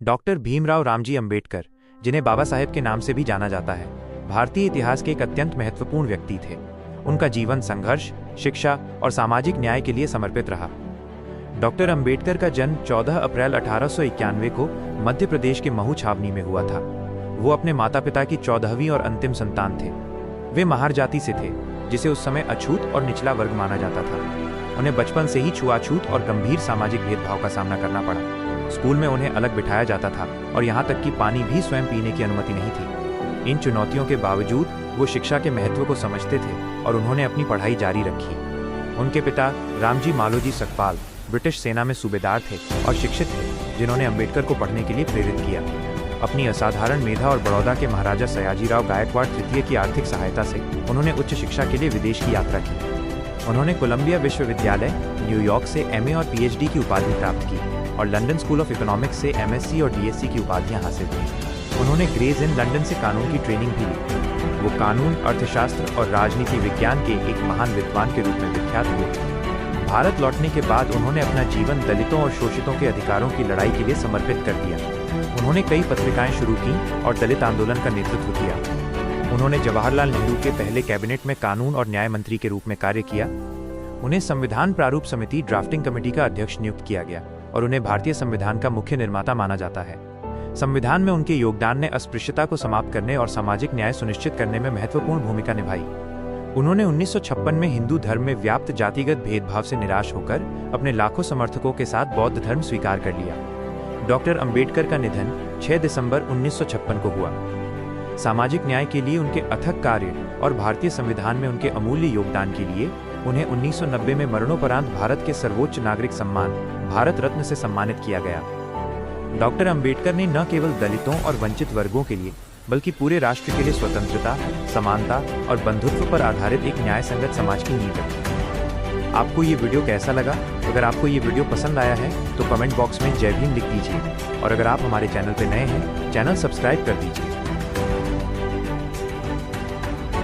Doctor Bhimrao Ramji Ambedkar, जिन्हें बाबा साहेब के नाम से भी जाना जाता है, भारतीय इतिहास के एक अत्यंत महत्वपूर्ण व्यक्ति थे। उनका जीवन संघर्ष, शिक्षा और सामाजिक न्याय के लिए समर्पित रहा। डॉक्टर अंबेडकर का जन्म 14 अप्रैल 1891 को मध्य प्रदेश के महू छावनी में हुआ था। वो अपने माता पिता की 14वीं और अंतिम संतान थे। वे महार जाति से थे, जिसे उस समय अछूत और निचला वर्ग माना जाता था। उन्हें बचपन से ही छुआछूत और गंभीर सामाजिक भेदभाव का सामना करना पड़ा। स्कूल में उन्हें अलग बिठाया जाता था और यहाँ तक कि पानी भी स्वयं पीने की अनुमति नहीं थी। इन चुनौतियों के बावजूद वो शिक्षा के महत्व को समझते थे और उन्होंने अपनी पढ़ाई जारी रखी। उनके पिता रामजी मालोजी सकपाल ब्रिटिश सेना में सूबेदार थे और शिक्षित थे, जिन्होंने अंबेडकर को पढ़ने के लिए प्रेरित किया। अपनी असाधारण मेधा और बड़ौदा के महाराजा सयाजीराव गायकवाड़ तृतीय की आर्थिक सहायता से उन्होंने उच्च शिक्षा के लिए विदेश की यात्रा की। उन्होंने कोलंबिया विश्वविद्यालय, न्यूयॉर्क से एमए और पीएचडी की उपाधि प्राप्त की और लंदन स्कूल ऑफ इकोनॉमिक्स से एमएससी और डीएससी की उपाधियां हासिल की। उन्होंने ग्रेज इन लंदन से कानून की ट्रेनिंग भी ली। वो कानून, अर्थशास्त्र और राजनीति विज्ञान के एक महान विद्वान के रूप में विख्यात हुए। भारत लौटने के बाद उन्होंने अपना जीवन दलितों और शोषितों के अधिकारों की लड़ाई के लिए समर्पित कर दिया। उन्होंने कई पत्रिकाएं शुरू की और दलित आंदोलन का नेतृत्व किया। उन्होंने जवाहरलाल नेहरू के पहले कैबिनेट में कानून और न्याय मंत्री के रूप में कार्य किया। उन्हें संविधान प्रारूप समिति ड्राफ्टिंग कमेटी का अध्यक्ष नियुक्त किया गया और उन्हें भारतीय संविधान का मुख्य निर्माता माना जाता है। संविधान में उनके योगदान ने अस्पृश्यता को समाप्त करने और सामाजिक न्याय सुनिश्चित करने में महत्वपूर्ण भूमिका निभाई। उन्होंने 1956 में हिंदू धर्म में व्याप्त जातिगत भेदभाव से निराश होकर अपने लाखों समर्थकों के साथ बौद्ध धर्म स्वीकार कर लिया। डॉक्टर अंबेडकर का निधन 6 दिसंबर 1956 को हुआ। सामाजिक न्याय के लिए उनके अथक कार्य और भारतीय संविधान में उनके अमूल्य योगदान के लिए उन्हें 1990 में मरणोपरांत भारत के सर्वोच्च नागरिक सम्मान भारत रत्न से सम्मानित किया गया। डॉक्टर अंबेडकर ने न केवल दलितों और वंचित वर्गों के लिए बल्कि पूरे राष्ट्र के लिए स्वतंत्रता, समानता और बंधुत्व पर आधारित एक न्याय संगत समाज की नींव रखी। आपको ये वीडियो कैसा लगा? अगर आपको ये वीडियो पसंद आया है तो कमेंट बॉक्स में जय भीम लिख दीजिए और अगर आप हमारे चैनल पर नए हैं, चैनल सब्सक्राइब कर दीजिए।